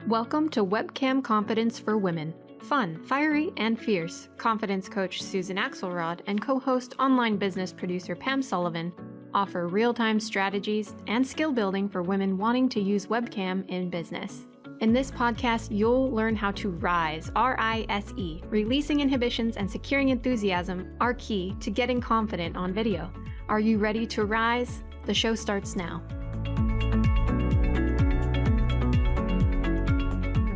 Welcome to Webcam Confidence for Women. Fun, fiery, and fierce. Confidence coach Susan Axelrod and co-host online business producer Pam Sullivan offer real-time strategies and skill building for women wanting to use webcam in business. In this podcast, you'll learn how to rise, R.I.S.E. Releasing inhibitions and securing enthusiasm are key to getting confident on video. Are you ready to rise? The show starts now.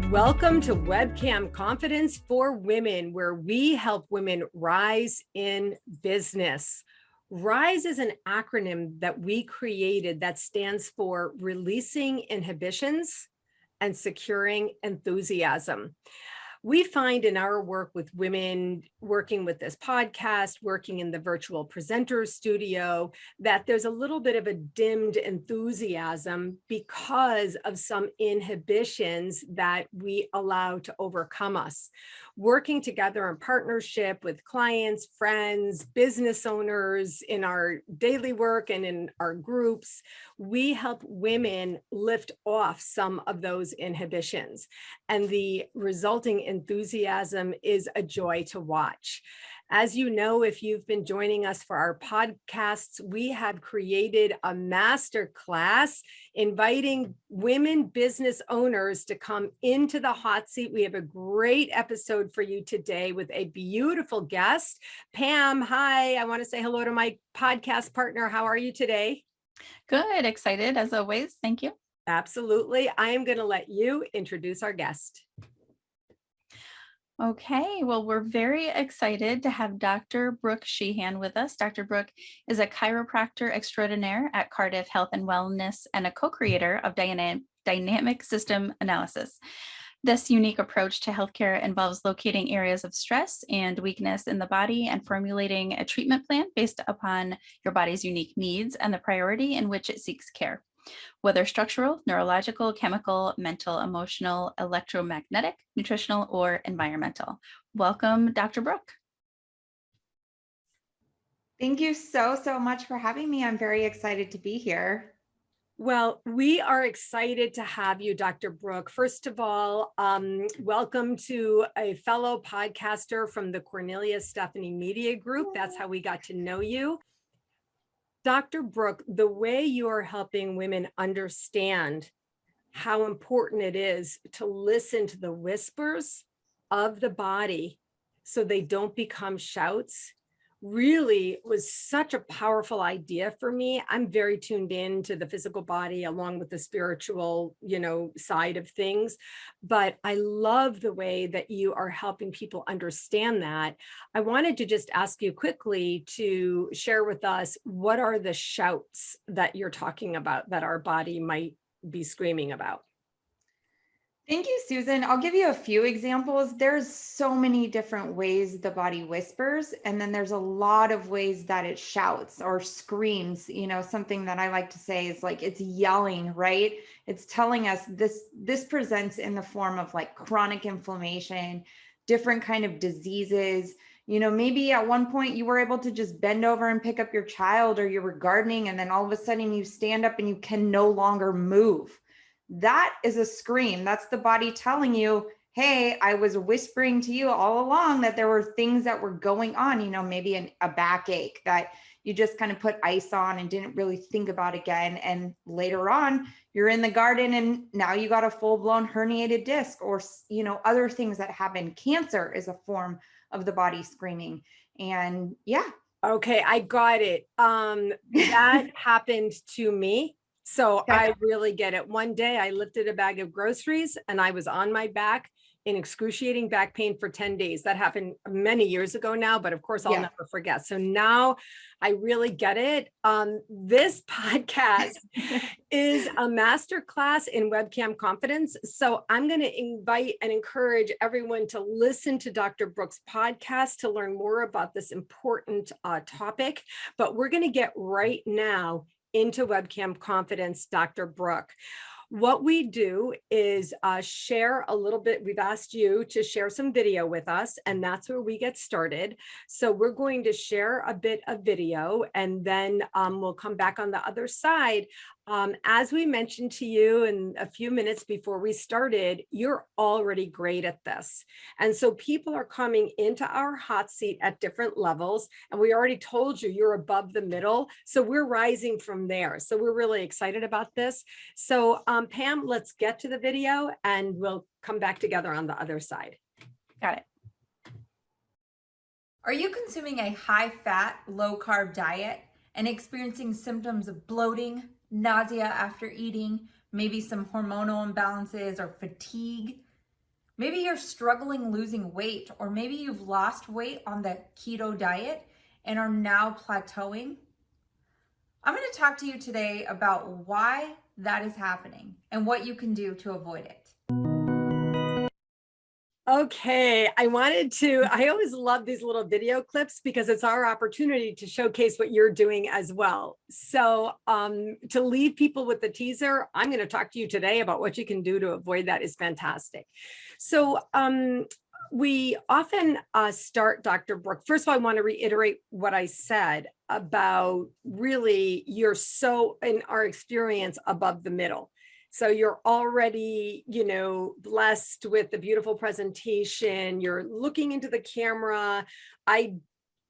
Welcome to Webcam Confidence for Women, where we help women rise in business. RISE is an acronym that we created that stands for Releasing Inhibitions and Securing Enthusiasm. We find in our work with women, working with this podcast, working in the virtual presenter studio, that there's a little bit of a dimmed enthusiasm because of some inhibitions that we allow to overcome us. Working together in partnership with clients, friends, business owners in our daily work and in our groups, we help women lift off some of those inhibitions. And the resulting enthusiasm is a joy to watch. As you know, if you've been joining us for our podcasts, we have created a masterclass inviting women business owners to come into the hot seat. We have a great episode for you today with a beautiful guest. Pam, hi. I want to say hello to my podcast partner. How are you today? Good. Excited as always. Thank you. Absolutely. I am going to let you introduce our guest. Okay, well, we're very excited to have Dr. Brooke Sheehan with us. Dr. Brooke is a chiropractor extraordinaire at Cardiff Health and Wellness and a co-creator of dynamic system analysis. This unique approach to healthcare involves locating areas of stress and weakness in the body and formulating a treatment plan based upon your body's unique needs and the priority in which it seeks care, whether structural, neurological, chemical, mental, emotional, electromagnetic, nutritional, or environmental. Welcome, Dr. Brooke. Thank you so much for having me. I'm very excited to be here. Well, we are excited to have you, Dr. Brooke. First of all, welcome to a fellow podcaster from the Cornelius Stephanie Media Group. That's how we got to know you. Dr. Brooke, the way you are helping women understand how important it is to listen to the whispers of the body so they don't become shouts really was such a powerful idea for me. I'm very tuned in to the physical body along with the spiritual, side of things. But I love the way that you are helping people understand that. I wanted to just ask you quickly to share with us, what are the shouts that you're talking about that our body might be screaming about? Thank you, Susan. I'll give you a few examples. There's so many different ways the body whispers, and then there's a lot of ways that it shouts or screams. Something that I like to say is like it's yelling, right? It's telling us this presents in the form of like chronic inflammation, different kind of diseases. Maybe at one point you were able to just bend over and pick up your child, or you were gardening, and then all of a sudden you stand up and you can no longer move. That is a scream. That's the body telling you, hey, I was whispering to you all along that there were things that were going on, maybe a backache that you just kind of put ice on and didn't really think about again. And later on, you're in the garden and now you got a full-blown herniated disc, or, other things that happen. Cancer is a form of the body screaming. And yeah. Okay, I got it. That happened to me. So I really get it. One day I lifted a bag of groceries and I was on my back in excruciating back pain for 10 days. That happened many years ago now, but of course I'll never forget. So now I really get it. This podcast is a masterclass in webcam confidence. So I'm going to invite and encourage everyone to listen to Dr. Brooke's podcast to learn more about this important topic. But we're going to get right now into Webcam Confidence, Dr. Brooke. What we do is share a little bit. We've asked you to share some video with us, and that's where we get started. So we're going to share a bit of video, and then we'll come back on the other side. As we mentioned to you in a few minutes before we started, you're already great at this. And so people are coming into our hot seat at different levels. And we already told you you're above the middle. So we're rising from there. So we're really excited about this. So Pam, let's get to the video and we'll come back together on the other side. Got it. Are you consuming a high-fat, low-carb diet and experiencing symptoms of bloating, nausea after eating, maybe some hormonal imbalances or fatigue? Maybe you're struggling losing weight, or maybe you've lost weight on the keto diet and are now plateauing. I'm going to talk to you today about why that is happening and what you can do to avoid it. Okay, I always love these little video clips because it's our opportunity to showcase what you're doing as well. So to leave people with the teaser, I'm going to talk to you today about what you can do to avoid that is fantastic. So we often start, Dr. Brooke. First of all, I want to reiterate what I said about really you're so, in our experience, above the middle. So you're already, blessed with the beautiful presentation. You're looking into the camera. I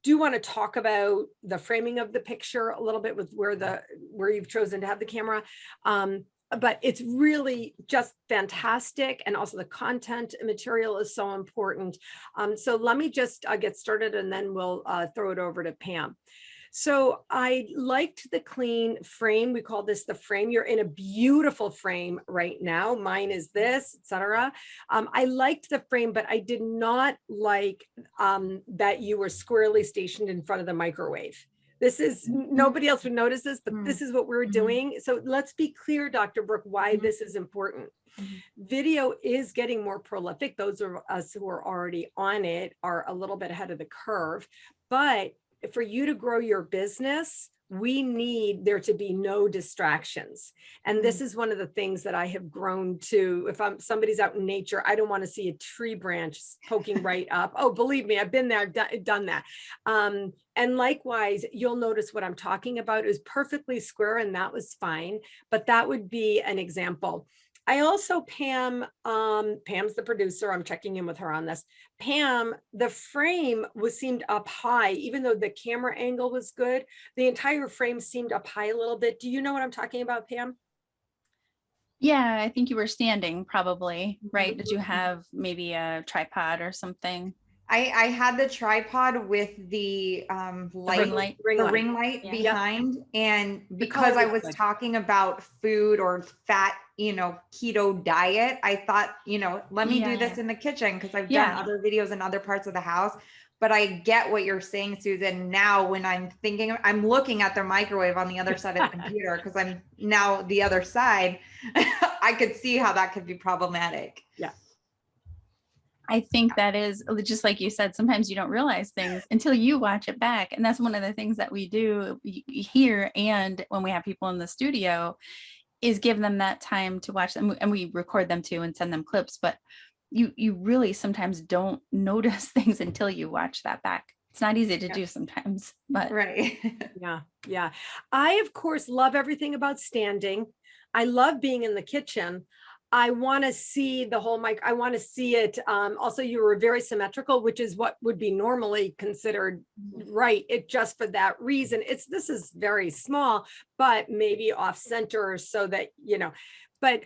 do want to talk about the framing of the picture a little bit with where you've chosen to have the camera. But it's really just fantastic. And also the content and material is so important. So let me just get started and then we'll throw it over to Pam. So I liked the clean frame. We call this the frame. You're in a beautiful frame right now. Mine is this, etc. I liked the frame, but I did not like that you were squarely stationed in front of the microwave. This is, nobody else would notice this, but this is what we're doing. So let's be clear, Dr. Brooke, why this is important. Video is getting more prolific. Those of us who are already on it are a little bit ahead of the curve, but for you to grow your business, we need there to be no distractions. And this is one of the things that I have grown to. If somebody's out in nature, I don't want to see a tree branch poking right up. Oh, believe me, I've been there, done that. And likewise, you'll notice what I'm talking about is perfectly square, and that was fine. But that would be an example. I also, Pam's the producer. I'm checking in with her on this. Pam, the frame seemed up high, even though the camera angle was good. The entire frame seemed up high a little bit. Do you know what I'm talking about, Pam? Yeah, I think you were standing probably, right? Did you have maybe a tripod or something? I had the tripod with the ring light Yeah. behind. And because I was talking about food or fat, keto diet, I thought, let me do this in the kitchen because I've done other videos in other parts of the house. But I get what you're saying, Susan. Now, when I'm looking at the microwave on the other side of the computer because I'm now the other side. I could see how that could be problematic. Yeah. I think that is just like you said, sometimes you don't realize things until you watch it back. And that's one of the things that we do here. And when we have people in the studio is give them that time to watch them, and we record them too and send them clips, but you really sometimes don't notice things until you watch that back. It's not easy to do sometimes, but right. Yeah. I, of course, love everything about standing. I love being in the kitchen. I want to see the whole mic. I want to see it. Also, you were very symmetrical, which is what would be normally considered right. It just for that reason. This is very small, but maybe off center so that, but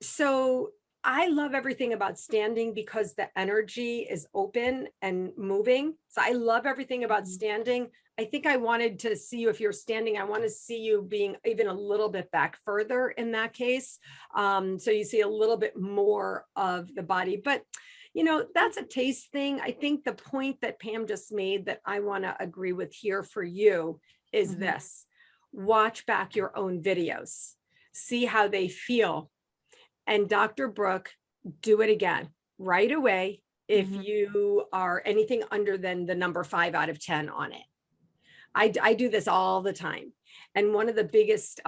so I love everything about standing because the energy is open and moving. So I love everything about standing. I think I wanted to see you if you're standing. I want to see you being even a little bit back further in that case. So you see a little bit more of the body, but that's a taste thing. I think the point that Pam just made that I want to agree with here for you is this: watch back your own videos, see how they feel. And Dr. Brooke, do it again right away if you are anything under than the number 5 out of 10 on it. I do this all the time. And one of the biggest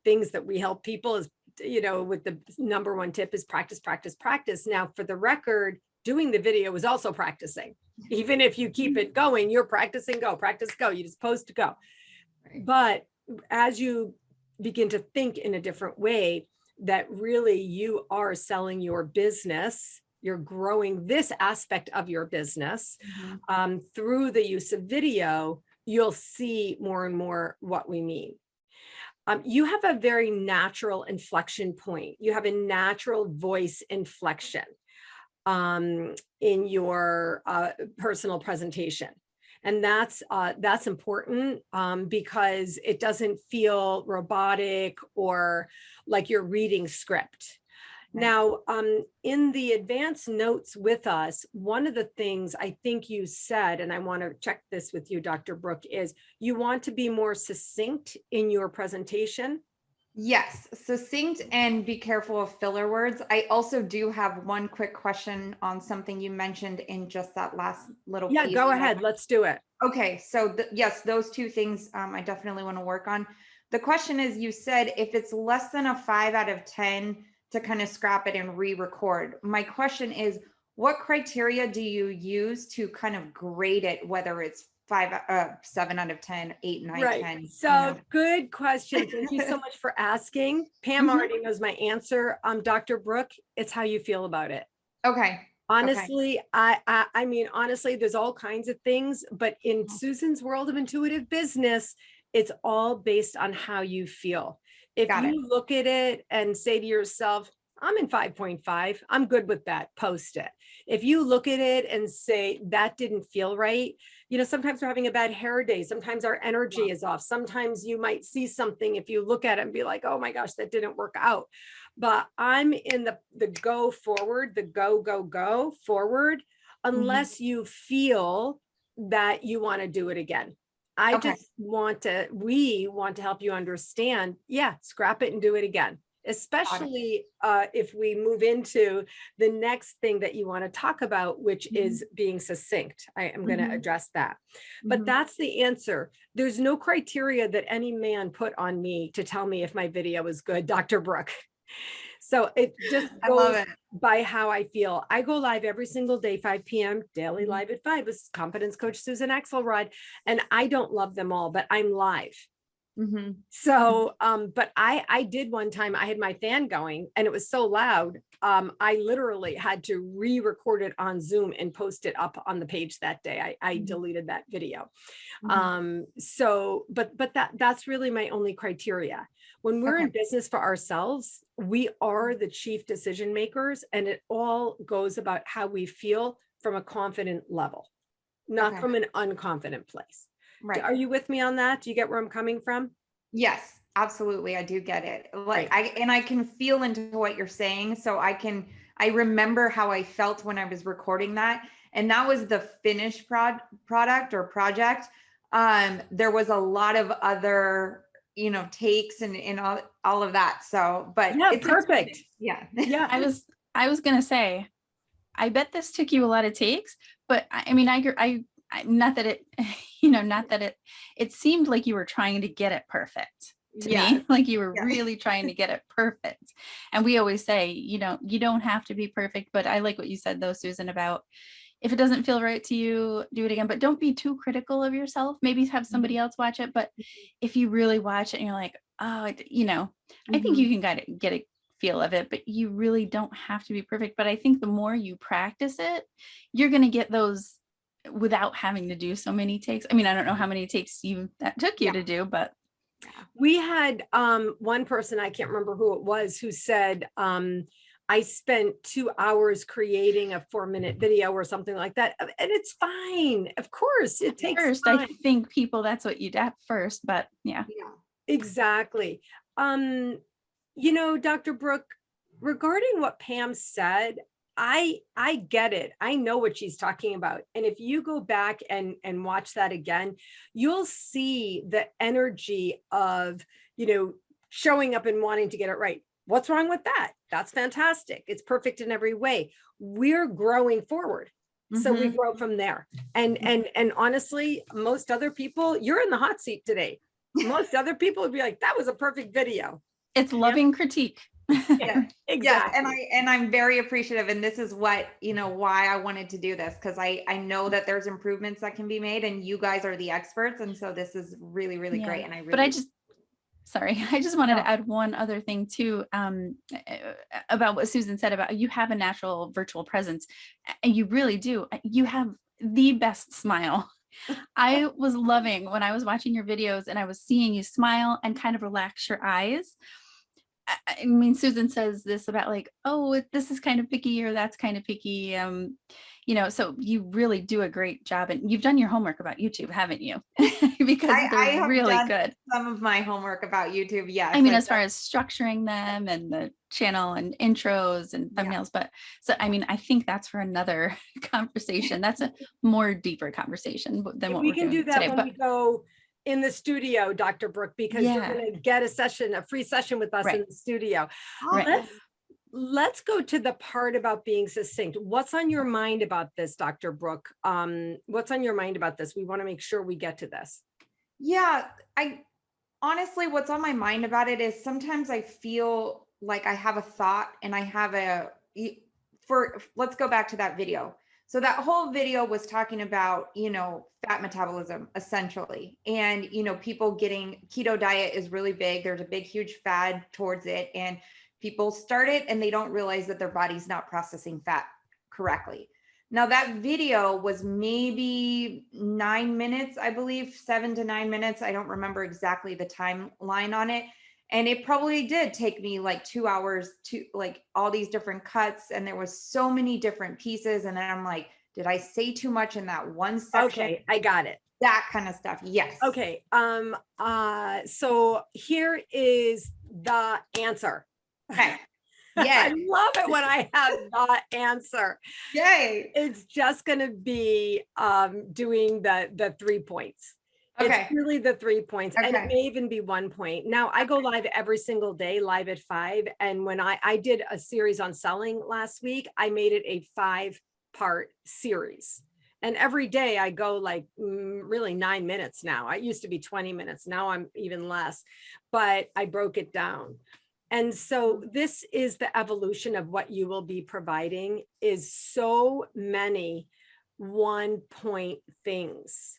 things that we help people is, with the number 1 tip is practice, practice, practice. Now, for the record, doing the video is also practicing. Even if you keep it going, you're practicing, go, practice, go. You just post to go. But as you begin to think in a different way, that really you are selling your business, you're growing this aspect of your business through the use of video, you'll see more and more what we mean. You have a very natural inflection point. You have a natural voice inflection in your personal presentation. And that's important because it doesn't feel robotic or like you're reading script. Right. Now, in the advanced notes with us, one of the things I think you said, and I want to check this with you, Dr. Brooke, is you want to be more succinct in your presentation. Yes, succinct, and be careful of filler words. I also do have one quick question on something you mentioned in just that last little Yeah, piece. go ahead. Let's do it. Okay, so yes, those two things I definitely want to work on. The question is, you said if it's less than a 5 out of 10 to kind of scrap it and re-record. My question is, what criteria do you use to kind of grade it, whether it's 7 out of 10, 8, 9, Right. 10? So good question. Thank you so much for asking. Pam already knows my answer. Dr. Brooke, it's how you feel about it. Okay. Honestly, I mean, honestly, there's all kinds of things, but in Susan's world of intuitive business, it's all based on how you feel. If Got it. you look at it and say to yourself, I'm in 5.5, I'm good with that, post it. If you look at it and say, that didn't feel right, you know, sometimes we're having a bad hair day. Sometimes our energy is off. Sometimes you might see something, if you look at it and be like, oh my gosh, that didn't work out. But I'm in the go forward, the go forward, unless you feel that you want to do it again. Okay. We want to help you understand, yeah, scrap it and do it again. Especially if we move into the next thing that you want to talk about, which is being succinct. I am going to address that. But that's the answer. There's no criteria that any man put on me to tell me if my video is good, Dr. Brooke. So it just goes by how I feel. I go live every single day, 5 p.m., daily live at 5 with confidence coach Susan Axelrod. And I don't love them all, but I'm live. So, but I did one time, I had my fan going and it was so loud. I literally had to re-record it on Zoom and post it up on the page that day. I deleted that video. So, but that's really my only criteria. When we're in business for ourselves, we are the chief decision makers, and it all goes about how we feel from a confident level, not from an unconfident place. Right. Are you with me on that? Do you get where I'm coming from? Yes, absolutely. I do get it. Like I can feel into what you're saying. So I remember how I felt when I was recording that. And that was the finished product or project. There was a lot of other, takes and all of that. So, but yeah, it's perfect. Yeah. Yeah. I was going to say, I bet this took you a lot of takes, but I mean, I not that it, not that it seemed like you were trying to get it perfect to me, like you were really trying to get it perfect. And we always say, you don't have to be perfect, but I like what you said though, Susan, about if it doesn't feel right to you, do it again, but don't be too critical of yourself. Maybe have somebody else watch it. But if you really watch it and you're like, oh, I think you can get a feel of it, but you really don't have to be perfect. But I think the more you practice it, you're going to get those without having to do so many takes. I mean, I don't know how many takes that took you to do, but we had one person, I can't remember who it was, who said, I spent 2 hours creating a 4-minute video or something like that. And it's fine. Of course, it takes first, time. I think people, that's what you'd at first, but yeah. Exactly. Dr. Brooke, regarding what Pam said, I get it. I know what she's talking about. And if you go back and watch that again, you'll see the energy of, showing up and wanting to get it right. What's wrong with that? That's fantastic. It's perfect in every way. We're growing forward. So we grow from there. And honestly, most other people, you're in the hot seat today. Most other people would be like, that was a perfect video. It's loving critique. Yeah, exactly. Yes, and I'm very appreciative, and this is what why I wanted to do this, because I know that there's improvements that can be made, and you guys are the experts, and so this is really great. And Sorry, I just wanted No. to add one other thing too, about what Susan said about you have a natural virtual presence, and you really do. You have the best smile. I was loving when I was watching your videos and I was seeing you smile and kind of relax your eyes. I mean, Susan says this about like, oh, this is kind of picky or that's kind of picky. So you really do a great job, and you've done your homework about YouTube, haven't you? Because I they're have really done good. some of my homework about YouTube. Yes. I mean, I've as far as structuring them and the channel and intros and Yeah. thumbnails, but so, I mean, I think that's for another conversation. That's a more deeper conversation than what We we're can doing do that today. when But we go in the studio, Dr. Brooke, because you're yeah, going to get a free session with us in right, the studio. right. Let's go to the part about being succinct. What's on your mind about this, Dr. Brooke? What's on your mind about this? We want to make sure we get to this. Yeah, I honestly, what's on my mind about it is sometimes I feel like I have a thought and I have let's go back to that video. So that whole video was talking about, fat metabolism essentially. And, people getting keto diet is really big. There's a big, huge fad towards it. And people start it and they don't realize that their body's not processing fat correctly. Now that video was maybe 9 minutes, I believe, 7 to 9 minutes. I don't remember exactly the timeline on it. And it probably did take me like 2 hours to like all these different cuts. And there was so many different pieces. And then I'm like, did I say too much in that one section? Okay, I got it. That kind of stuff. Yes. Okay. So here is the answer. Okay. I Yes. love it when I have the answer. Yay. It's just going to be doing the 3 points. Okay. It's really the 3 points, and it Okay. may even be 1 point. Now I go live every single day, live at 5. And when I did a series on selling last week, I made it a 5-part series. And every day I go like really 9 minutes now. I used to be 20 minutes. Now I'm even less, but I broke it down. And so this is the evolution of what you will be providing, is so many 1-point things.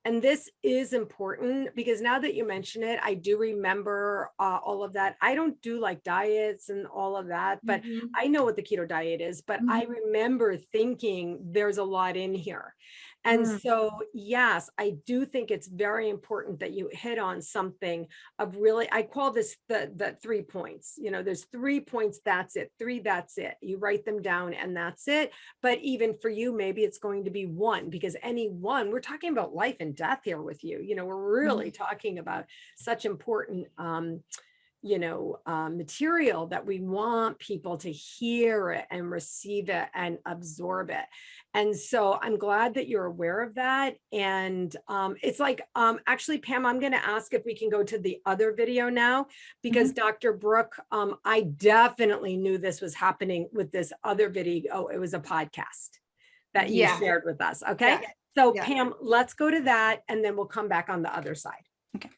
And this is important because now that you mention it, I do remember all of that. I don't do like diets and all of that, but I know what the keto diet is, but I remember thinking there's a lot in here. And so, yes, I do think it's very important that you hit on something of really, I call this the 3 points. There's 3 points, that's it. 3, that's it. You write them down and that's it. But even for you, maybe it's going to be 1, because any one, we're talking about life and death here with you. We're really talking about such important material that we want people to hear it and receive it and absorb it. And so I'm glad that you're aware of that. And it's like, actually, Pam, I'm going to ask if we can go to the other video now, because Dr. Brooke, I definitely knew this was happening with this other video. Oh, it was a podcast that you shared with us. Okay. Yeah. So Yeah. Pam, let's go to that and then we'll come back on the other side. Okay.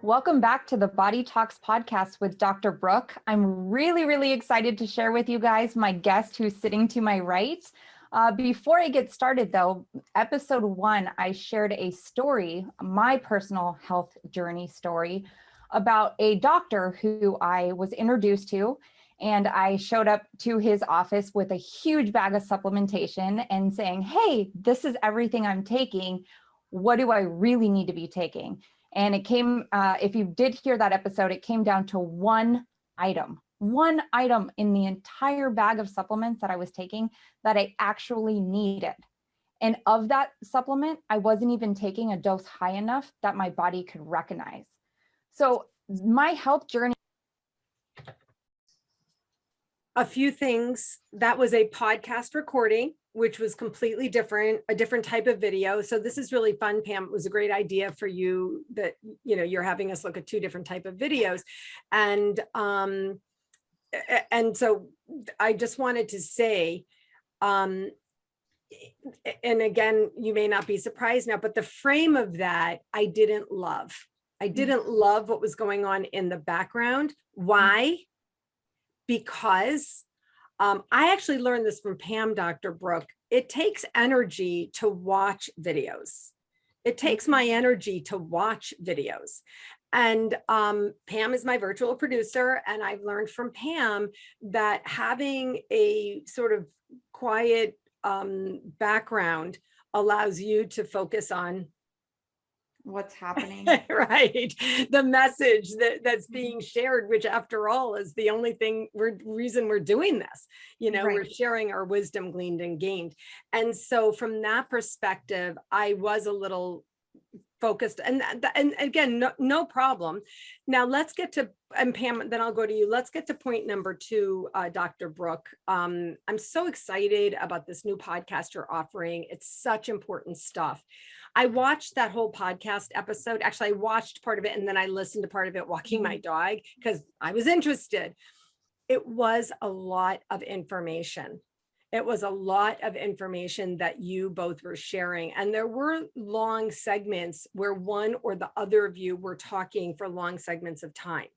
Welcome back to the Body Talks podcast with Dr. Brooke. I'm really, really excited to share with you guys my guest who's sitting to my right. Before I get started though, episode 1, I shared a story, my personal health journey story, about a doctor who I was introduced to, and I showed up to his office with a huge bag of supplementation and saying, hey, this is everything I'm taking. What do I really need to be taking? And it came, if you did hear that episode, it came down to one item in the entire bag of supplements that I was taking that I actually needed. And of that supplement, I wasn't even taking a dose high enough that my body could recognize. So my health journey. A few things. That was a podcast recording, which was completely different, a different type of video. So this is really fun, Pam. It was a great idea for you that, you're having us look at 2 different type of videos. And so I just wanted to say, and again, you may not be surprised now, but the frame of that, I didn't love. I didn't love what was going on in the background. Why? Because I actually learned this from Pam, Dr. Brooke. It takes energy to watch videos. It takes my energy to watch videos. And Pam is my virtual producer, and I've learned from Pam that having a sort of quiet background allows you to focus on What's happening? right, the message that's being shared, which after all is the only reason we're doing this. We're Right. sharing our wisdom gleaned and gained. And so from that perspective, I was a little focused, and again, no problem. Now let's get to, and Pam, then I'll go to you. Let's get to point number 2, Dr. Brooke. I'm so excited about this new podcast you're offering. It's such important stuff. I watched that whole podcast episode. Actually, I watched part of it and then I listened to part of it walking my dog because I was interested. It was a lot of information. It was a lot of information that you both were sharing. And there were long segments where one or the other of you were talking for long segments of time.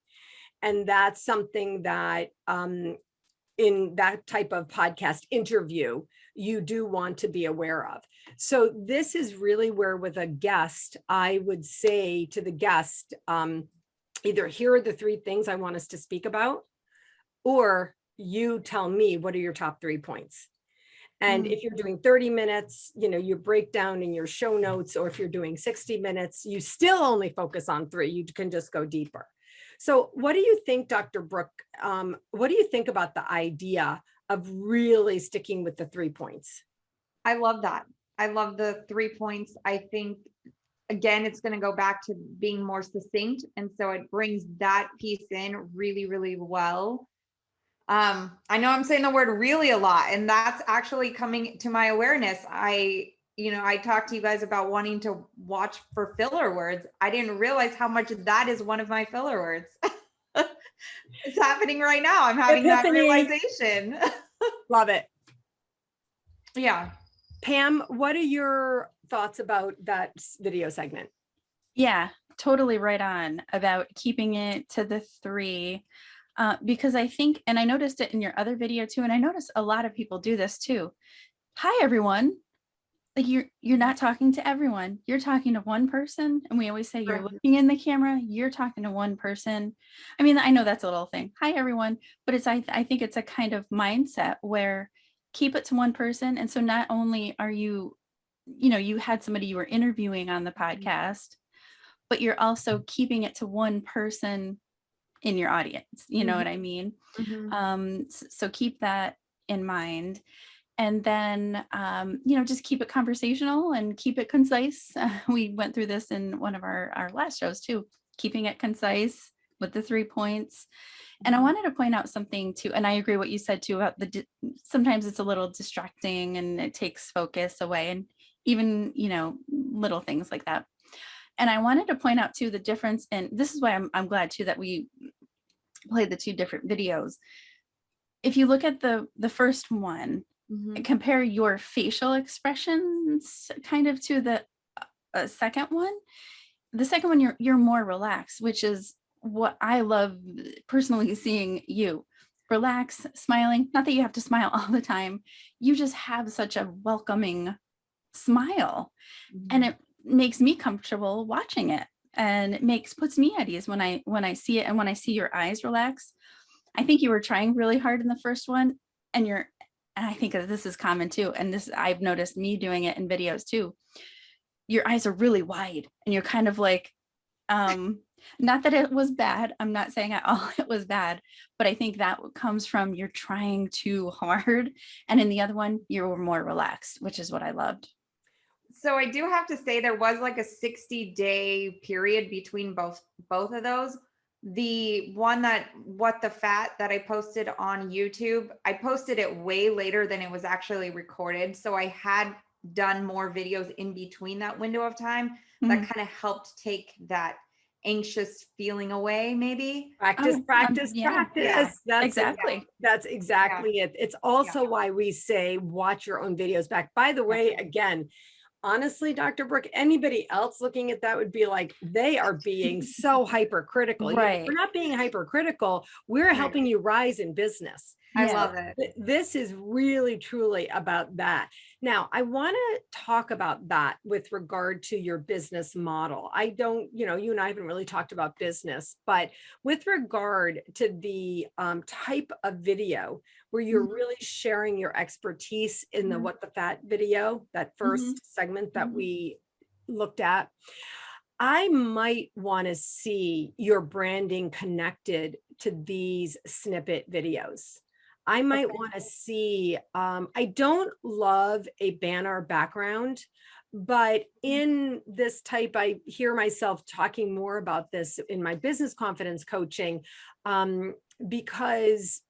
And that's something that in that type of podcast interview, you do want to be aware of. So this is really where, with a guest, I would say to the guest, either here are the 3 things I want us to speak about, or you tell me what are your top 3 points. And if you're doing 30 minutes, you break down in your show notes, or if you're doing 60 minutes, you still only focus on 3. You can just go deeper. So what do you think, Dr. Brooke? What do you think about the idea of really sticking with the 3 points? I love that. I love the 3 points. I think, again, it's going to go back to being more succinct. And so it brings that piece in really, really well. I know I'm saying the word really a lot, and that's actually coming to my awareness. I talked to you guys about wanting to watch for filler words. I didn't realize how much that is one of my filler words. It's happening right now. I'm having that realization. Love it. Yeah. Pam, what are your thoughts about that video segment? Yeah, totally right on about keeping it to the 3. Because I think, and I noticed it in your other video too, and I noticed a lot of people do this too. Hi, everyone. Like you're not talking to everyone. You're talking to one person. And we always say you're looking in the camera, you're talking to one person. I mean, I know that's a little thing. Hi, everyone. But I think it's a kind of mindset where keep it to one person. And so not only are you had somebody you were interviewing on the podcast, but you're also keeping it to one person in your audience. You know what I mean? So keep that in mind. And then, just keep it conversational and keep it concise. We went through this in one of our last shows too, keeping it concise with the 3 points. And I wanted to point out something too, and I agree what you said too about sometimes it's a little distracting and it takes focus away, and even, little things like that. And I wanted to point out too the difference, and this is why I'm glad too that we played the 2 different videos. If you look at the first one, compare your facial expressions kind of to the second one. The second one, you're more relaxed, which is what I love personally, seeing you relax, smiling. Not that you have to smile all the time. You just have such a welcoming smile, and it makes me comfortable watching it, and it puts me at ease when I see it, and when I see your eyes relax. I think you were trying really hard in the first one, and I think this is common too, and this I've noticed me doing it in videos too. Your eyes are really wide, and you're kind of like, not that it was bad. I'm not saying at all it was bad, but I think that comes from you're trying too hard, and in the other one, you were more relaxed, which is what I loved. So I do have to say there was like a 60-day period between both of those. The one what the fat that I posted on YouTube, I posted it way later than it was actually recorded. So I had done more videos in between that window of time that kind of helped take that anxious feeling away, maybe. Practice. Yeah. That's exactly. That's exactly it. It's also why we say watch your own videos back. By the way, again, honestly, Dr. Brooke, anybody else looking at that would be like, they are being so hypercritical. Right. We're not being hypercritical. We're helping you rise in business. I Yeah. love it. This is really truly about that. Now, I want to talk about that with regard to your business model. I don't, you and I haven't really talked about business, but with regard to the type of video where you're really sharing your expertise in the What the Fat video, that first segment that we looked at, I might want to see your branding connected to these snippet videos. I might want to see, I don't love a banner background, but in this type, I hear myself talking more about this in my business confidence coaching, because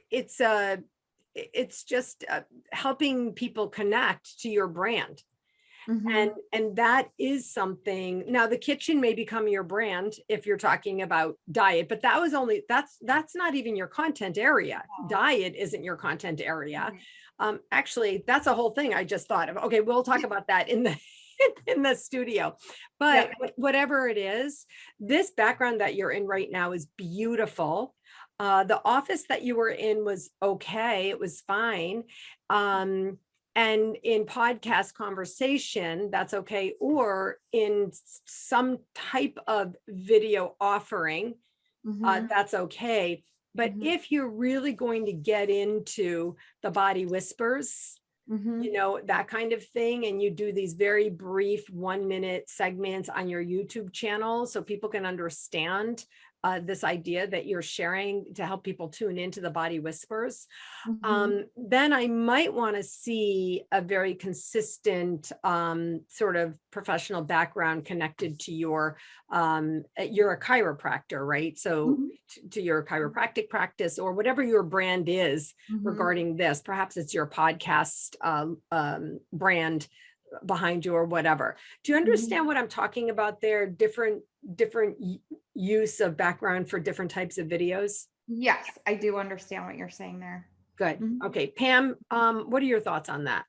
it's just helping people connect to your brand. And that is something. Now the kitchen may become your brand if you're talking about diet, but that's not even your content area. Diet isn't your content area. Actually, that's a whole thing I just thought of. Okay, we'll talk about that in the in the studio. But whatever it is, this background that you're in right now is beautiful. The office that you were in was okay, it was fine. And in podcast conversation, that's okay. Or in some type of video offering, that's okay. But if you're really going to get into the body whispers, that kind of thing, and you do these very brief 1-minute segments on your YouTube channel so people can understand this idea that you're sharing to help people tune into the body whispers, then I might want to see a very consistent sort of professional background connected to you're a chiropractor, right? So to your chiropractic practice or whatever your brand is regarding this, perhaps it's your podcast brand behind you or whatever. Do you understand what I'm talking about there? Different use of background for different types of videos? Yes, I do understand what you're saying there. Good. Okay, Pam, what are your thoughts on that?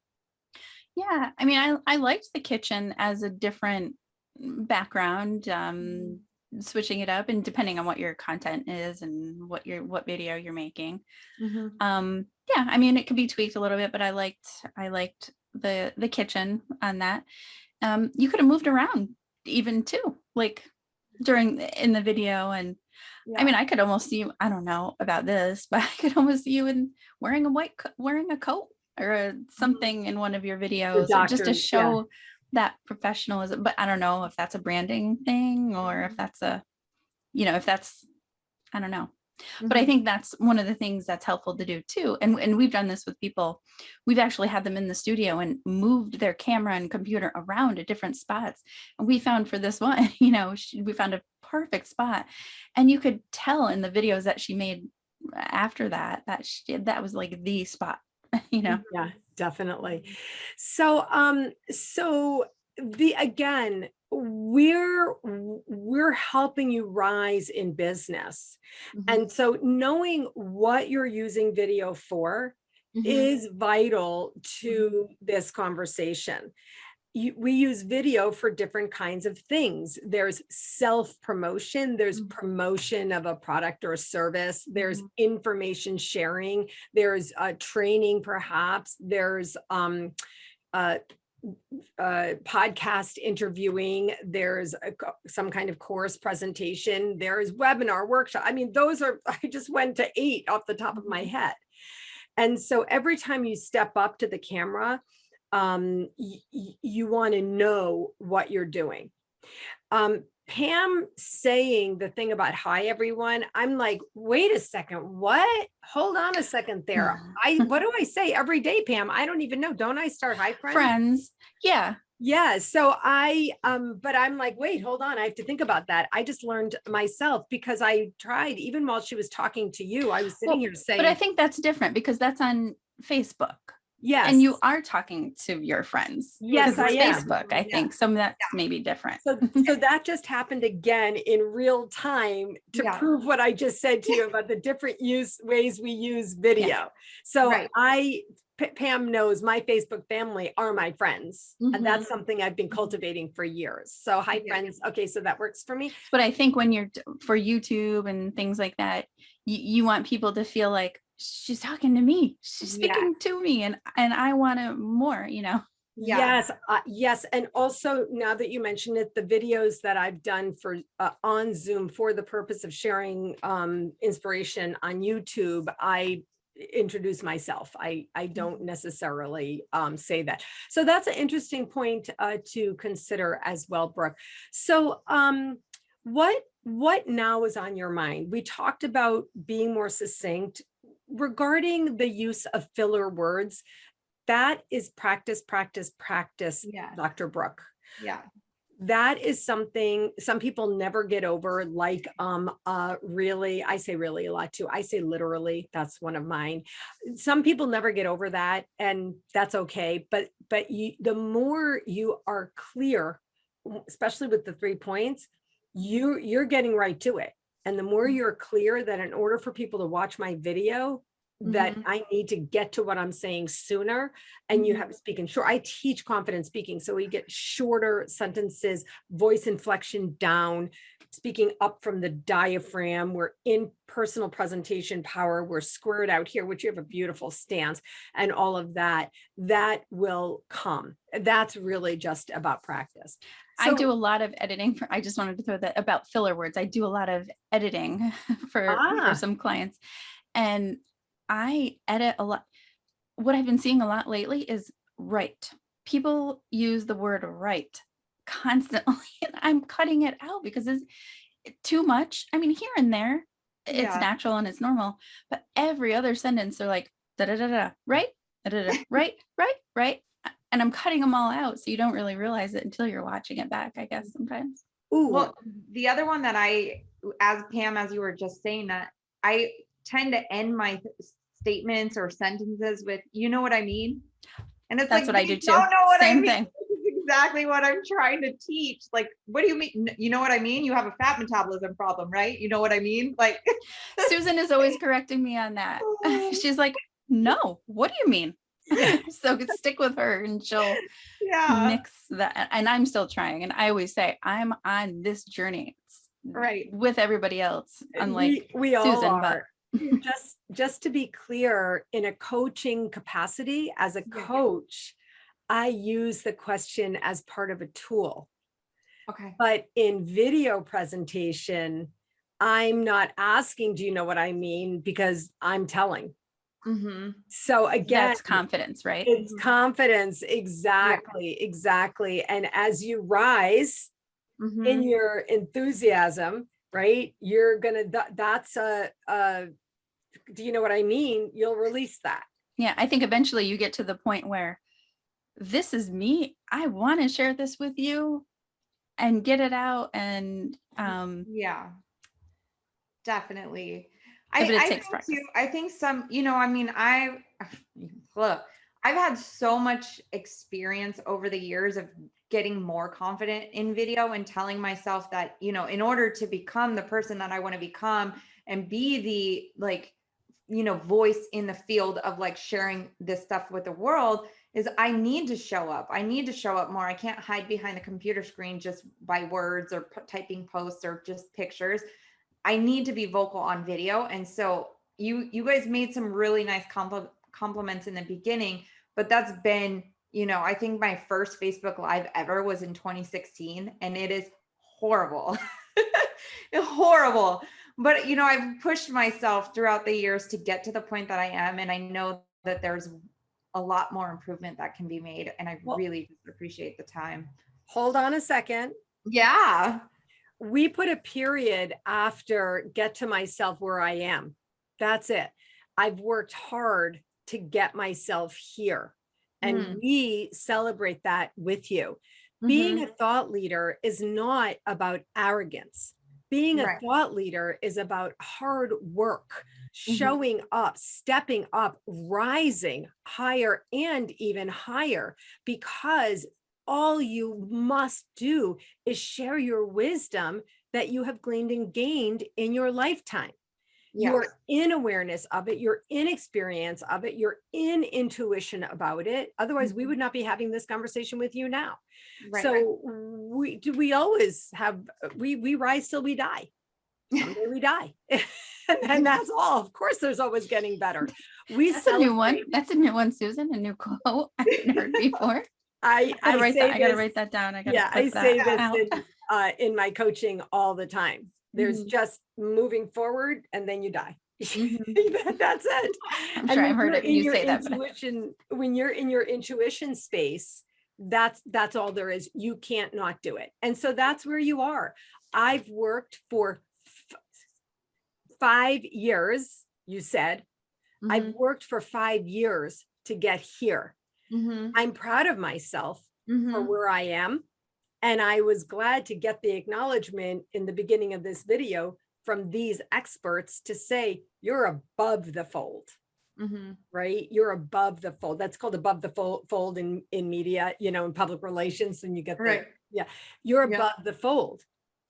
Yeah, I mean, I liked the kitchen as a different background, switching it up and depending on what your content is and what video you're making. Yeah, I mean, it could be tweaked a little bit, but I liked the kitchen on that. You could have moved around even too, like in the video. And I mean, I could almost see you, I don't know about this, but I could almost see you wearing a coat or something in one of your videos, just to show that professionalism. But I don't know if that's a branding thing or if that's I don't know. But I think that's one of the things that's helpful to do too. And we've done this with people. We've actually had them in the studio and moved their camera and computer around at different spots. And we found for this one, we found a perfect spot. And you could tell in the videos that she made after that that was like the spot, Yeah, definitely. So, again, we're helping you rise in business. And so knowing what you're using video for is vital to this conversation. We use video for different kinds of things. There's self-promotion, there's promotion of a product or a service, there's information sharing, there's training perhaps, there's podcast interviewing, there's some kind of course presentation, there's webinar workshop. I mean, I just went to 8 off the top of my head. And so every time you step up to the camera, you want to know what you're doing. Pam saying the thing about hi everyone, I'm like, wait a second, what? Hold on a second there. What do I say every day, Pam? I don't even know. Don't I start hi friends? Friends. Yeah. Yeah. So but I'm like, wait, hold on. I have to think about that. I just learned myself because I tried, even while she was talking to you, I was sitting here saying. But I think that's different because that's on Facebook. Yes. And you are talking to your friends. Yes, I am. Facebook, I think. Some of that's maybe different. So that just happened again in real time to prove what I just said to you about the different ways we use video. So Pam knows my Facebook family are my friends. And that's something I've been cultivating for years. So hi friends. Okay, so that works for me. But I think when you're for YouTube and things like that, you want people to feel like, she's talking to me. She's Yeah. speaking to me, and I want it more, Yeah. Yes, yes. And also, now that you mention it, the videos that I've done for on Zoom for the purpose of sharing inspiration on YouTube, I introduce myself. I don't necessarily say that. So that's an interesting point to consider as well, Brooke. So what now is on your mind? We talked about being more succinct regarding the use of filler words. That is practice, practice, practice, Yeah. Dr. Brooke. Yeah. That is something some people never get over, like really, I say really a lot too. I say literally, that's one of mine. Some people never get over that, and that's okay. But the more you are clear, especially with the 3 points, you're getting right to it. And the more you're clear that in order for people to watch my video, that I need to get to what I'm saying sooner, and you have to speak in short. I teach confident speaking, so we get shorter sentences, voice inflection down, speaking up from the diaphragm. We're in personal presentation power. We're squared out here, which you have a beautiful stance, and all of that will come. That's really just about practice. I do a lot of editing I just wanted to throw that about filler words. I do a lot of editing for some clients, and I edit a lot. What I've been seeing a lot lately is right. People use the word right constantly, and I'm cutting it out because it's too much. I mean, here and there, it's natural and it's normal, but every other sentence, they're like, da da da da, right? Da, da, da, right, right, right. And I'm cutting them all out. So you don't really realize it until you're watching it back, I guess, sometimes. Ooh. Well, the other one that as Pam, as you were just saying, that I tend to end my statements or sentences with, you know what I mean? And it's that's like, what I do too. Don't know what Same I mean. thing. This is exactly what I'm trying to teach. Like, what do you mean? You know what I mean? You have a fat metabolism problem, right? You know what I mean? Like Susan is always correcting me on that. She's like, no, what do you mean? So stick with her and she'll mix that. And I'm still trying. And I always say, I'm on this journey with everybody else. Unlike we all Susan, are. But just to be clear, in a coaching capacity, as a coach, I use the question as part of a tool. Okay. But in video presentation, I'm not asking, do you know what I mean? Because I'm telling. So again, that's confidence, right? It's confidence. Exactly. Exactly. And as you rise in your enthusiasm, right, you're gonna, that's do you know what I mean? You'll release that. Yeah, I think eventually you get to the point where this is me. I want to share this with you and get it out. And definitely. But it I takes think practice. too, I think some, I mean, I've had so much experience over the years of getting more confident in video and telling myself that, in order to become the person that I want to become and be the voice in the field of like sharing this stuff with the world, is I need to show up. I need to show up more. I can't hide behind the computer screen just by words or typing posts or just pictures. I need to be vocal on video. And so you guys made some really nice compliments in the beginning, but that's been, I think my first Facebook Live ever was in 2016, and it is horrible. Horrible. But, I've pushed myself throughout the years to get to the point that I am. And I know that there's a lot more improvement that can be made. And I really appreciate the time. Hold on a second. Yeah. We put a period after get to myself where I am. That's it. I've worked hard to get myself here. And we celebrate that with you. Being a thought leader is not about arrogance. Being a thought leader is about hard work, showing up, stepping up, rising higher and even higher, because all you must do is share your wisdom that you have gleaned and gained in your lifetime. You're in awareness of it. You're in experience of it. You're in intuition about it. Otherwise, we would not be having this conversation with you now. So we always have, we rise till we die. Someday we die. And that's all. Of course, there's always getting better. We That's a new one. celebrate. That's a new one, Susan. A new quote I haven't heard before. I I say gotta this, write that down. I gotta yeah, I clip say that this out. in my coaching all the time. There's Mhm. just moving forward and then you die. Mhm. That's it. I'm And sure when I've heard you're it. in You your say that, but intuition, when you're in your intuition space, that's all there is. You can't not do it. And so that's where you are. I've worked for 5 years, you said. I've worked for 5 years to get here. Mhm. I'm proud of myself for Mhm. where I am. And I was glad to get the acknowledgement in the beginning of this video from these experts to say, you're above the fold, Mhm. right? You're above the fold. That's called above the fold in media, in public relations. And you get the, Right. yeah, you're Yeah. above the fold.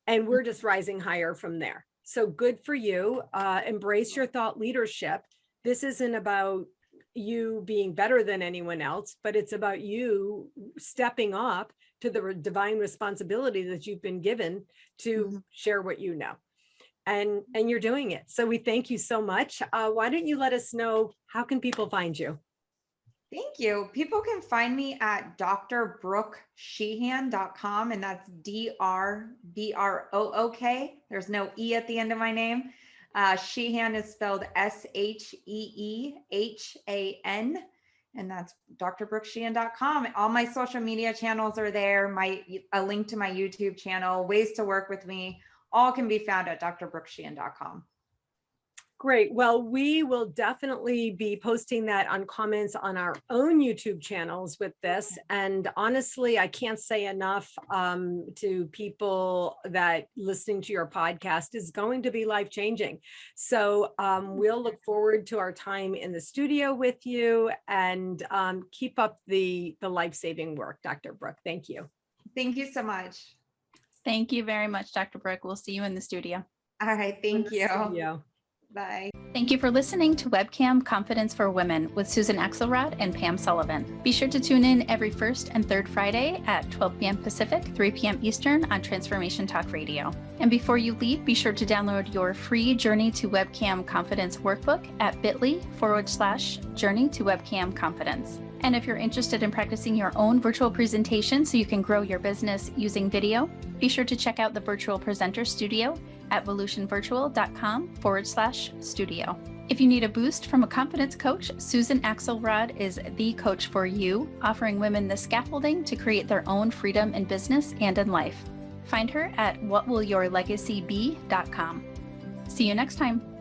And we're just rising higher from there. So good for you. Embrace your thought leadership. This isn't about you being better than anyone else, but it's about you stepping up to the divine responsibility that you've been given to share what you know. And you're doing it. So we thank you so much. Why don't you let us know, how can people find you? Thank you. People can find me at drbrookesheehan.com, and that's DRBROOK. There's no E at the end of my name. Sheehan is spelled SHEEHAN, and that's drbrookesheehan.com. All my social media channels are there. A link to my YouTube channel, ways to work with me, all can be found at drbrookesheehan.com. Great. Well, we will definitely be posting that on comments on our own YouTube channels with this. And honestly, I can't say enough to people that listening to your podcast is going to be life-changing. So we'll look forward to our time in the studio with you, and keep up the life-saving work, Dr. Brooke. Thank you. Thank you so much. thank you very much, Dr. Brooke. We'll see you in the studio. All right. Thank you. Studio. Bye. Thank you for listening to Webcam Confidence for Women with Susan Axelrod and Pam Sullivan. Be sure to tune in every first and third Friday at 12 p.m. Pacific, 3 p.m. Eastern on Transformation Talk Radio. And before you leave, be sure to download your free Journey to Webcam Confidence workbook at bit.ly/Journey to Webcam Confidence. And if you're interested in practicing your own virtual presentation so you can grow your business using video, be sure to check out the Virtual Presenter Studio at volutionvirtual.com/studio. If you need a boost from a confidence coach, Susan Axelrod is the coach for you, offering women the scaffolding to create their own freedom in business and in life. Find her at whatwillyourlegacybe.com. See you next time.